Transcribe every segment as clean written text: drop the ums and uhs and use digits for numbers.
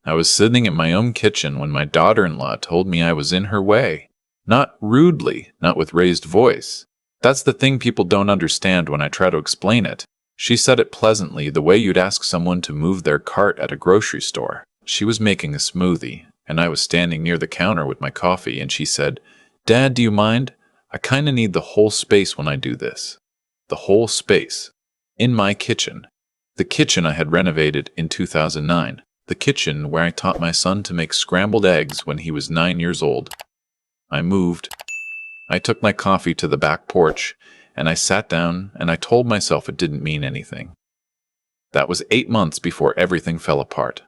I was sitting in my own kitchen when my daughter-in-law told me I was in her way. Not rudely, not with raised voice. That's the thing people don't understand when I try to explain it. She said it pleasantly, the way you'd ask someone to move their cart at a grocery store. She was making a smoothie, and I was standing near the counter with my coffee, and she said, "Dad, do you mind? I kinda need the whole space when I do this." The whole space. In my kitchen. The kitchen I had renovated in 2009. The kitchen where I taught my son to make scrambled eggs when he was 9 years old. I moved. I took my coffee to the back porch, and I sat down, and I told myself it didn't mean anything. That was 8 months before everything fell apart.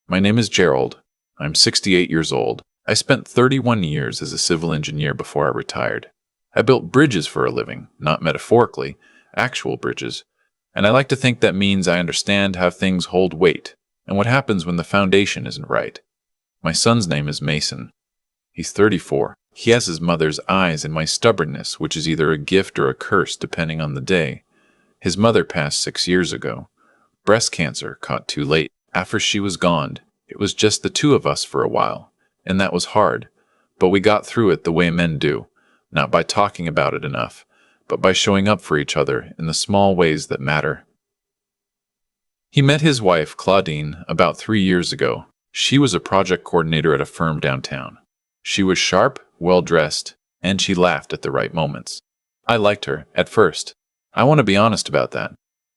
My name is Gerald. I'm 68 years old. I spent 31 years as a civil engineer before I retired. I built bridges for a living, not metaphorically, actual bridges, and I like to think that means I understand how things hold weight and what happens when the foundation isn't right. My son's name is Mason. He's 34. He has his mother's eyes and my stubbornness, which is either a gift or a curse depending on the day. His mother passed 6 years ago. Breast cancer, caught too late. After she was gone, it was just the two of us for a while, and that was hard, but we got through it the way men do, not by talking about it enough, but by showing up for each other in the small ways that matter. He met his wife, Claudine, about 3 years ago. She was a project coordinator at a firm downtown. She was sharp, well-dressed, and she laughed at the right moments. I liked her, at first. I want to be honest about that.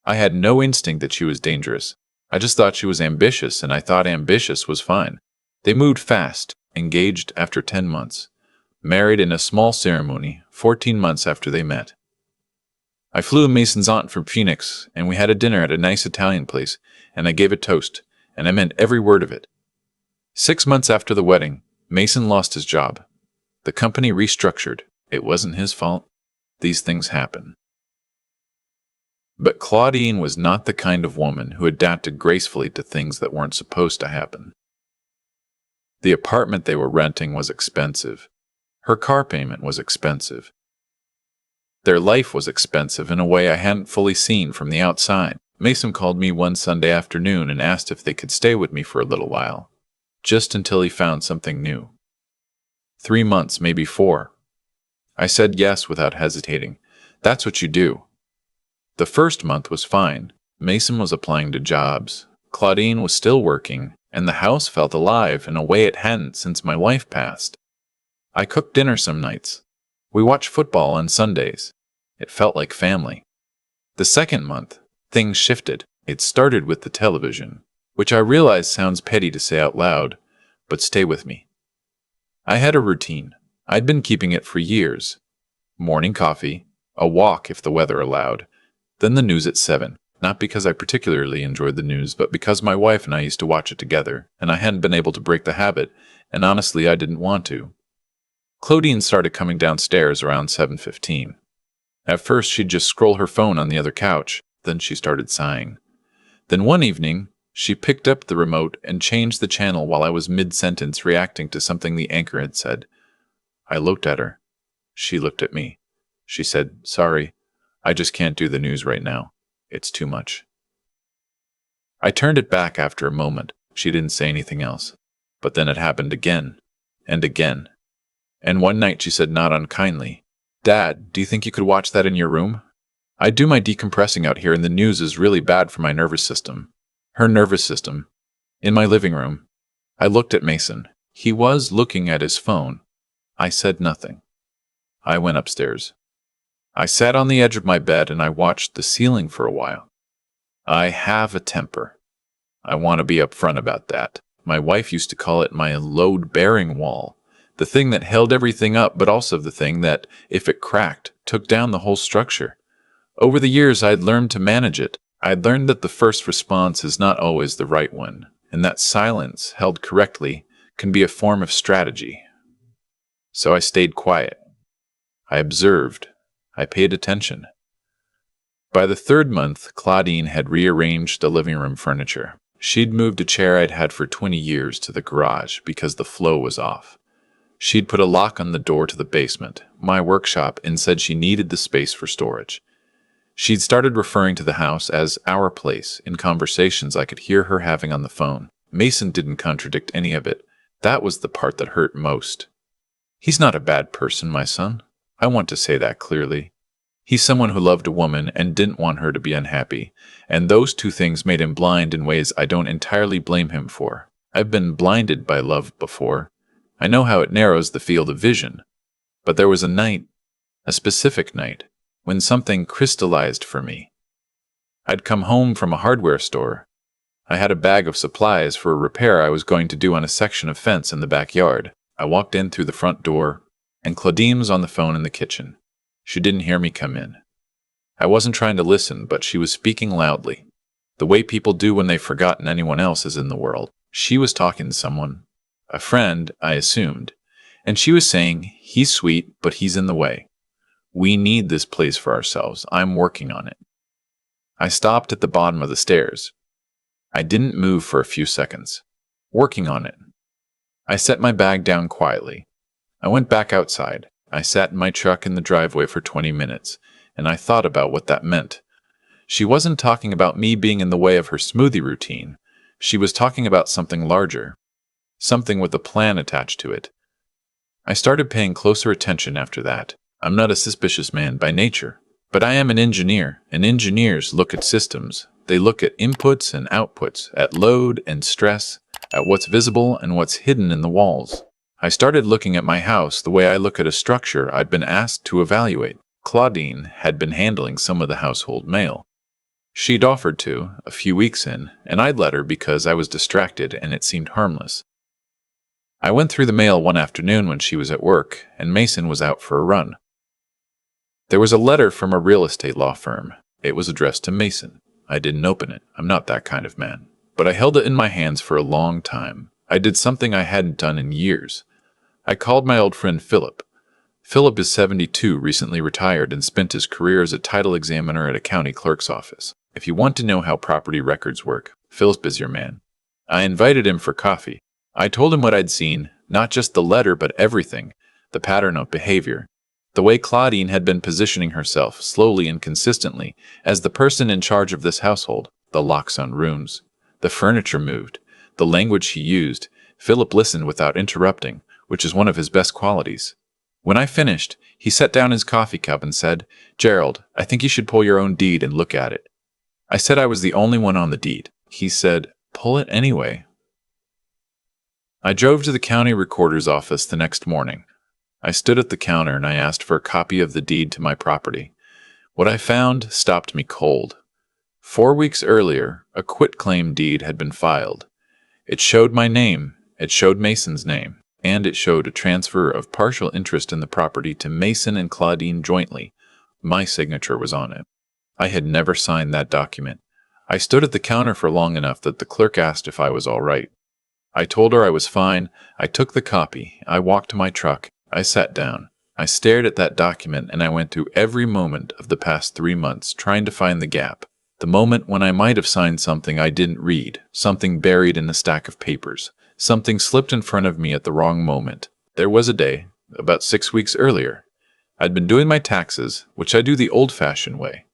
I had no instinct that she was dangerous. I just thought she was ambitious, and I thought ambitious was fine. They moved fast, engaged after 10 months. Married in a small ceremony, 14 months after they met. I flew Mason's aunt from Phoenix, and we had a dinner at a nice Italian place, and I gave a toast, and I meant every word of it. 6 months after the wedding, Mason lost his job. The company restructured. It wasn't his fault. These things happen. But Claudine was not the kind of woman who adapted gracefully to things that weren't supposed to happen. The apartment they were renting was expensive. Her car payment was expensive. Their life was expensive in a way I hadn't fully seen from the outside. Mason called me one Sunday afternoon and asked if they could stay with me for a little while, just until he found something new. 3 months, maybe 4. I said yes without hesitating. That's what you do. The first month was fine. Mason was applying to jobs. Claudine was still working, and the house felt alive in a way it hadn't since my wife passed. I cooked dinner some nights. We watched football on Sundays. It felt like family. The second month, things shifted. It started with the television, which I realize sounds petty to say out loud, but stay with me. I had a routine. I'd been keeping it for years. Morning coffee, a walk if the weather allowed, then the news at 7. Not because I particularly enjoyed the news, but because my wife and I used to watch it together, and I hadn't been able to break the habit, and honestly I didn't want to. Claudine started coming downstairs around 7:15. At first she'd just scroll her phone on the other couch, then she started sighing. Then one evening, she picked up the remote and changed the channel while I was mid-sentence reacting to something the anchor had said. I looked at her. She looked at me. She said, "Sorry, I just can't do the news right now. It's too much." I turned it back after a moment. She didn't say anything else. But then it happened again, and again. And one night she said not unkindly, "Dad, do you think you could watch that in your room? I do my decompressing out here and the news is really bad for my nervous system." Her nervous system. In my living room. I looked at Mason. He was looking at his phone. I said nothing. I went upstairs. I sat on the edge of my bed and I watched the ceiling for a while. I have a temper. I want to be upfront about that. My wife used to call it my load-bearing wall. The thing that held everything up, but also the thing that, if it cracked, took down the whole structure. Over the years, I'd learned to manage it. I'd learned that the first response is not always the right one, and that silence, held correctly, can be a form of strategy. So I stayed quiet. I observed. I paid attention. By the 3rd month, Claudine had rearranged the living room furniture. She'd moved a chair I'd had for 20 years to the garage because the flow was off. She'd put a lock on the door to the basement, my workshop, and said she needed the space for storage. She'd started referring to the house as our place in conversations I could hear her having on the phone. Mason didn't contradict any of it. That was the part that hurt most. He's not a bad person, my son. I want to say that clearly. He's someone who loved a woman and didn't want her to be unhappy, and those two things made him blind in ways I don't entirely blame him for. I've been blinded by love before. I know how it narrows the field of vision. But there was a night, a specific night, when something crystallized for me. I'd come home from a hardware store. I had a bag of supplies for a repair I was going to do on a section of fence in the backyard. I walked in through the front door, and Claudine was on the phone in the kitchen. She didn't hear me come in. I wasn't trying to listen, but she was speaking loudly, the way people do when they've forgotten anyone else is in the world. She was talking to someone, a friend, I assumed, and she was saying, "He's sweet, but he's in the way. We need this place for ourselves. I'm working on it." I stopped at the bottom of the stairs. I didn't move for a few seconds. Working on it. I set my bag down quietly. I went back outside. I sat in my truck in the driveway for 20 minutes, and I thought about what that meant. She wasn't talking about me being in the way of her smoothie routine. She was talking about something larger, something with a plan attached to it. I started paying closer attention after that. I'm not a suspicious man by nature, but I am an engineer, and engineers look at systems. They look at inputs and outputs, at load and stress, at what's visible and what's hidden in the walls. I started looking at my house the way I look at a structure I'd been asked to evaluate. Claudine had been handling some of the household mail. She'd offered to, a few weeks in, and I'd let her because I was distracted and it seemed harmless. I went through the mail one afternoon when she was at work, and Mason was out for a run. There was a letter from a real estate law firm. It was addressed to Mason. I didn't open it. I'm not that kind of man. But I held it in my hands for a long time. I did something I hadn't done in years. I called my old friend Philip. Philip is 72, recently retired, and spent his career as a title examiner at a county clerk's office. If you want to know how property records work, Philip is your man. I invited him for coffee. I told him what I'd seen, not just the letter, but everything, the pattern of behavior, the way Claudine had been positioning herself, slowly and consistently, as the person in charge of this household, the locks on rooms, the furniture moved, the language he used. Philip listened without interrupting, which is one of his best qualities. When I finished, he set down his coffee cup and said, "Gerald, I think you should pull your own deed and look at it." I said I was the only one on the deed. He said, "Pull it anyway." I drove to the county recorder's office the next morning. I stood at the counter and I asked for a copy of the deed to my property. What I found stopped me cold. 4 weeks earlier, a quitclaim deed had been filed. It showed my name, it showed Mason's name, and it showed a transfer of partial interest in the property to Mason and Claudine jointly. My signature was on it. I had never signed that document. I stood at the counter for long enough that the clerk asked if I was all right. I told her I was fine. I took the copy. I walked to my truck. I sat down. I stared at that document and I went through every moment of the past 3 months trying to find the gap. The moment when I might have signed something I didn't read, something buried in a stack of papers, something slipped in front of me at the wrong moment. There was a day, about 6 weeks earlier. I'd been doing my taxes, which I do the old-fashioned way.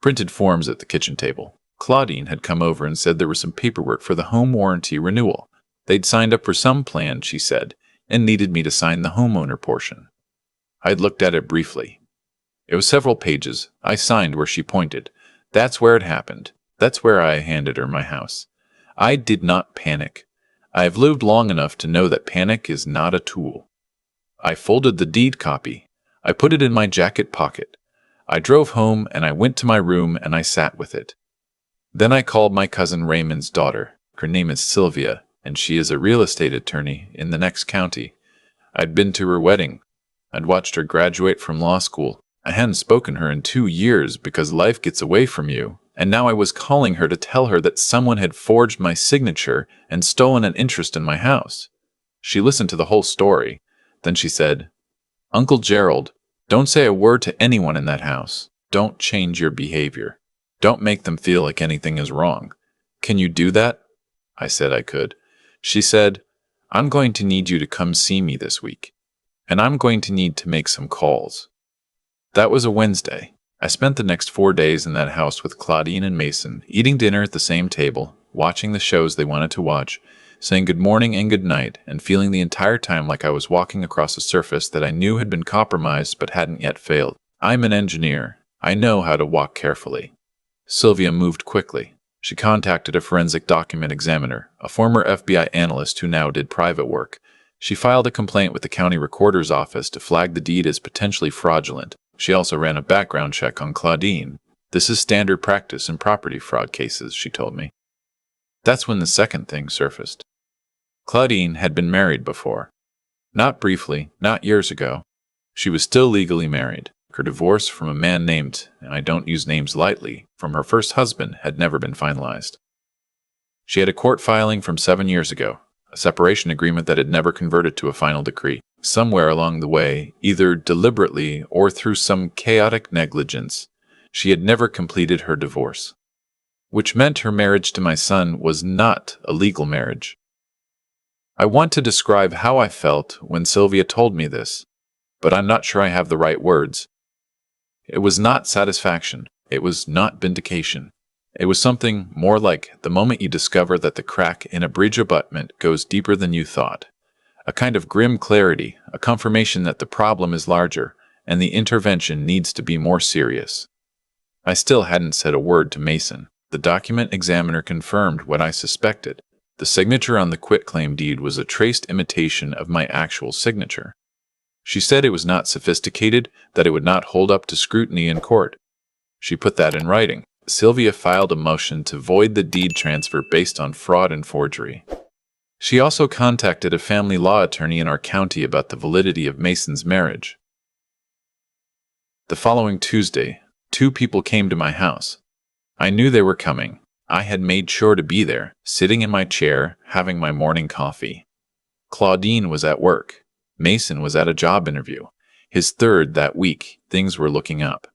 Printed forms at the kitchen table. Claudine had come over and said there was some paperwork for the home warranty renewal. They'd signed up for some plan, she said, and needed me to sign the homeowner portion. I'd looked at it briefly. It was several pages. I signed where she pointed. That's where it happened. That's where I handed her my house. I did not panic. I have lived long enough to know that panic is not a tool. I folded the deed copy. I put it in my jacket pocket. I drove home and I went to my room and I sat with it. Then I called my cousin Raymond's daughter. Her name is Sylvia, and she is a real estate attorney in the next county. I'd been to her wedding. I'd watched her graduate from law school. I hadn't spoken to her in 2 years because life gets away from you, and now I was calling her to tell her that someone had forged my signature and stolen an interest in my house. She listened to the whole story. Then she said, "Uncle Gerald, don't say a word to anyone in that house. Don't change your behavior. Don't make them feel like anything is wrong. Can you do that?" I said I could. She said, "I'm going to need you to come see me this week, and I'm going to need to make some calls." That was a Wednesday. I spent the next 4 days in that house with Claudine and Mason, eating dinner at the same table, watching the shows they wanted to watch, saying good morning and good night, and feeling the entire time like I was walking across a surface that I knew had been compromised but hadn't yet failed. I'm an engineer. I know how to walk carefully. Sylvia moved quickly. She contacted a forensic document examiner, a former FBI analyst who now did private work. She filed a complaint with the county recorder's office to flag the deed as potentially fraudulent. She also ran a background check on Claudine. This is standard practice in property fraud cases, she told me. That's when the second thing surfaced. Claudine had been married before. Not briefly, not years ago. She was still legally married. Her divorce from a man named, and I don't use names lightly, from her first husband had never been finalized. She had a court filing from 7 years ago, a separation agreement that had never converted to a final decree. Somewhere along the way, either deliberately or through some chaotic negligence, she had never completed her divorce, which meant her marriage to my son was not a legal marriage. I want to describe how I felt when Sylvia told me this, but I'm not sure I have the right words. It was not satisfaction. It was not vindication. It was something more like the moment you discover that the crack in a bridge abutment goes deeper than you thought. A kind of grim clarity, a confirmation that the problem is larger and the intervention needs to be more serious. I still hadn't said a word to Mason. The document examiner confirmed what I suspected. The signature on the quitclaim deed was a traced imitation of my actual signature. She said it was not sophisticated, that it would not hold up to scrutiny in court. She put that in writing. Sylvia filed a motion to void the deed transfer based on fraud and forgery. She also contacted a family law attorney in our county about the validity of Mason's marriage. The following Tuesday, 2 people came to my house. I knew they were coming. I had made sure to be there, sitting in my chair, having my morning coffee. Claudine was at work. Mason was at a job interview. His third that week. Things were looking up.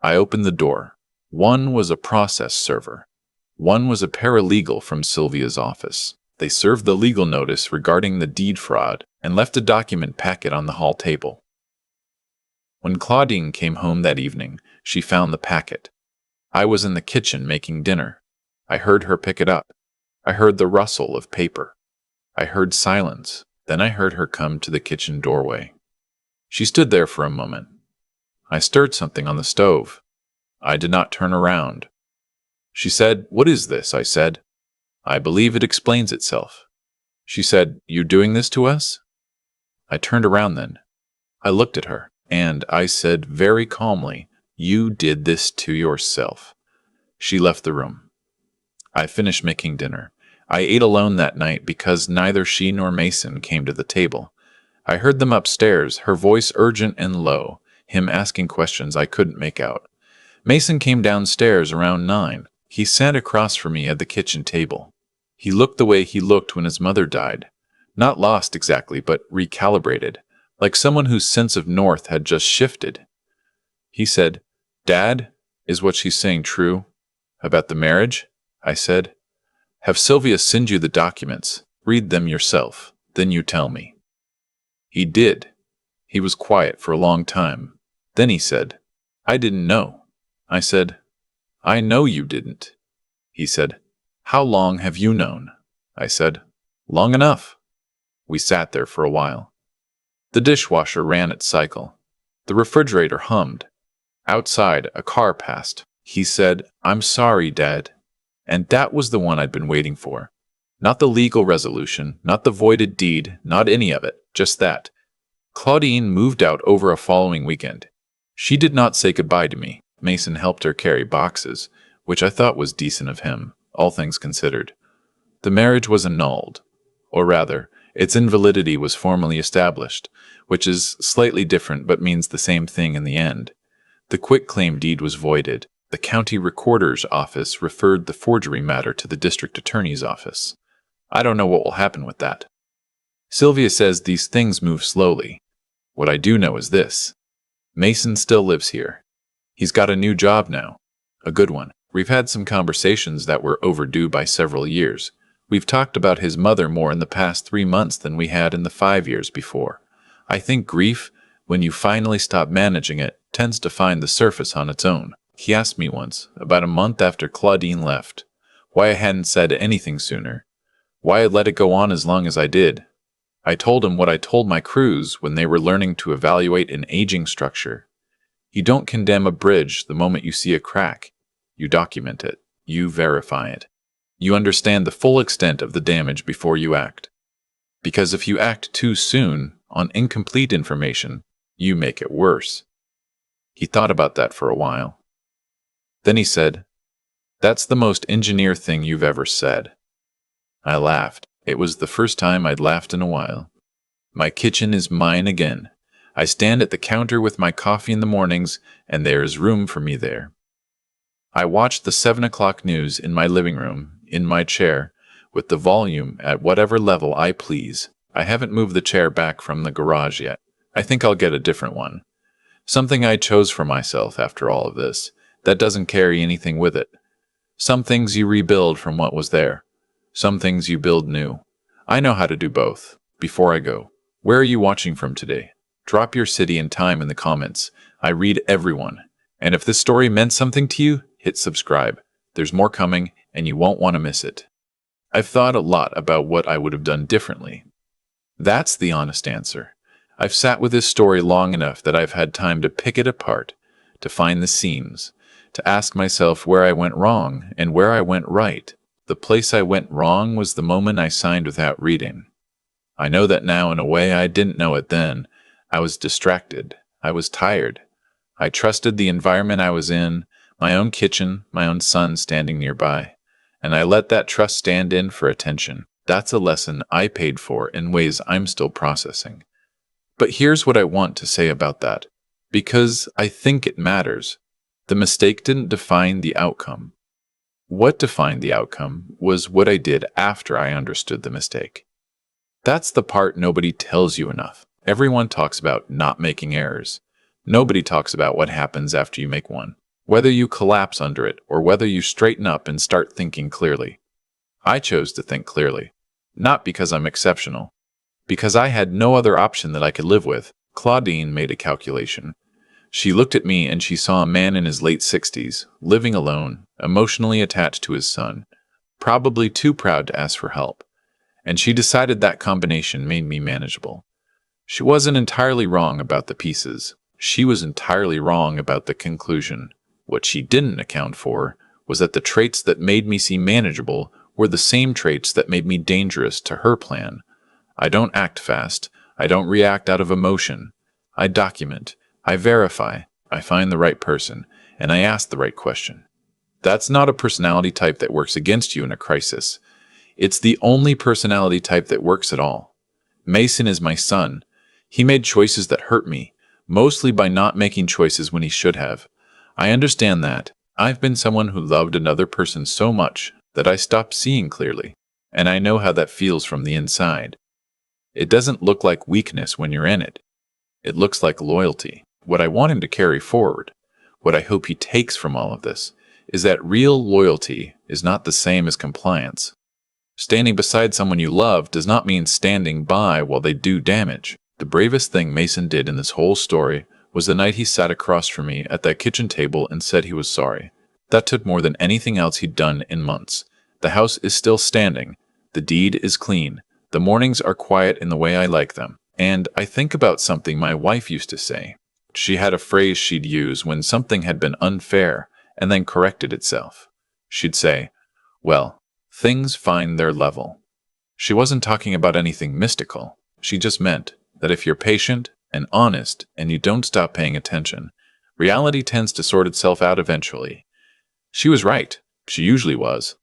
I opened the door. One was a process server. One was a paralegal from Sylvia's office. They served the legal notice regarding the deed fraud and left a document packet on the hall table. When Claudine came home that evening, she found the packet. I was in the kitchen making dinner. I heard her pick it up. I heard the rustle of paper. I heard silence. Then I heard her come to the kitchen doorway. She stood there for a moment. I stirred something on the stove. I did not turn around. She said, "What is this?" I said. "I believe it explains itself." She said, "You doing this to us?" I turned around then. I looked at her, and I said very calmly, "You did this to yourself." She left the room. I finished making dinner. I ate alone that night because neither she nor Mason came to the table. I heard them upstairs, her voice urgent and low, him asking questions I couldn't make out. Mason came downstairs around 9. He sat across from me at the kitchen table. He looked the way he looked when his mother died. Not lost exactly, but recalibrated, like someone whose sense of north had just shifted. He said, "Dad, is what she's saying true? About the marriage?" I said. "Have Sylvia send you the documents. Read them yourself. Then you tell me." He did. He was quiet for a long time. Then he said, "I didn't know." I said, "I know you didn't." He said, "How long have you known?" I said, "Long enough." We sat there for a while. The dishwasher ran its cycle. The refrigerator hummed. Outside, a car passed. He said, "I'm sorry, Dad." And that was the one I'd been waiting for. Not the legal resolution, not the voided deed, not any of it, just that. Claudine moved out over a following weekend. She did not say goodbye to me. Mason helped her carry boxes, which I thought was decent of him, all things considered. The marriage was annulled, or rather, its invalidity was formally established, which is slightly different but means the same thing in the end. The quitclaim deed was voided. The county recorder's office referred the forgery matter to the district attorney's office. I don't know what will happen with that. Sylvia says these things move slowly. What I do know is this. Mason still lives here. He's got a new job now. A good one. We've had some conversations that were overdue by several years. We've talked about his mother more in the past 3 months than we had in the 5 years before. I think grief, when you finally stop managing it, tends to find the surface on its own. He asked me once, about a month after Claudine left, why I hadn't said anything sooner. why I let it go on as long as I did. I told him what I told my crews when they were learning to evaluate an aging structure. You don't condemn a bridge the moment you see a crack. You document it. You verify it. You understand the full extent of the damage before you act. Because if you act too soon on incomplete information, you make it worse. He thought about that for a while. Then he said, "That's the most engineer thing you've ever said." I laughed. It was the first time I'd laughed in a while. My kitchen is mine again. I stand at the counter with my coffee in the mornings, and there is room for me there. I watch the 7 o'clock news in my living room, in my chair, with the volume at whatever level I please. I haven't moved the chair back from the garage yet. I think I'll get a different one. Something I chose for myself after all of this, that doesn't carry anything with it. Some things you rebuild from what was there. Some things you build new. I know how to do both. Before I go, where are you watching from today? Drop your city and time in the comments. I read everyone. And if this story meant something to you, hit subscribe. There's more coming, and you won't want to miss it. I've thought a lot about what I would have done differently. That's the honest answer. I've sat with this story long enough that I've had time to pick it apart, to find the seams, to ask myself where I went wrong and where I went right. The place I went wrong was the moment I signed without reading. I know that now in a way I didn't know it then. I was distracted. I was tired. I trusted the environment I was in, my own kitchen, my own son standing nearby, and I let that trust stand in for attention. That's a lesson I paid for in ways I'm still processing. But here's what I want to say about that, because I think it matters. The mistake didn't define the outcome. What defined the outcome was what I did after I understood the mistake. That's the part nobody tells you enough. Everyone talks about not making errors. Nobody talks about what happens after you make one, whether you collapse under it or whether you straighten up and start thinking clearly. I chose to think clearly, not because I'm exceptional, because I had no other option that I could live with. Claudine made a calculation. She looked at me and she saw a man in his late 60s, living alone, emotionally attached to his son, probably too proud to ask for help. And she decided that combination made me manageable. She wasn't entirely wrong about the pieces. She was entirely wrong about the conclusion. What she didn't account for was that the traits that made me seem manageable were the same traits that made me dangerous to her plan. I don't act fast. I don't react out of emotion. I document. I verify. I find the right person. And I ask the right question. That's not a personality type that works against you in a crisis. It's the only personality type that works at all. Mason is my son. He made choices that hurt me, mostly by not making choices when he should have. I understand that. I've been someone who loved another person so much that I stopped seeing clearly, and I know how that feels from the inside. It doesn't look like weakness when you're in it. It looks like loyalty. What I want him to carry forward, what I hope he takes from all of this, is that real loyalty is not the same as compliance. Standing beside someone you love does not mean standing by while they do damage. The bravest thing Mason did in this whole story was the night he sat across from me at that kitchen table and said he was sorry. That took more than anything else he'd done in months. The house is still standing. The deed is clean. The mornings are quiet in the way I like them. And I think about something my wife used to say. She had a phrase she'd use when something had been unfair and then corrected itself. She'd say, "Well, things find their level." She wasn't talking about anything mystical. She just meant that if you're patient and honest and you don't stop paying attention, reality tends to sort itself out eventually. She was right. She usually was.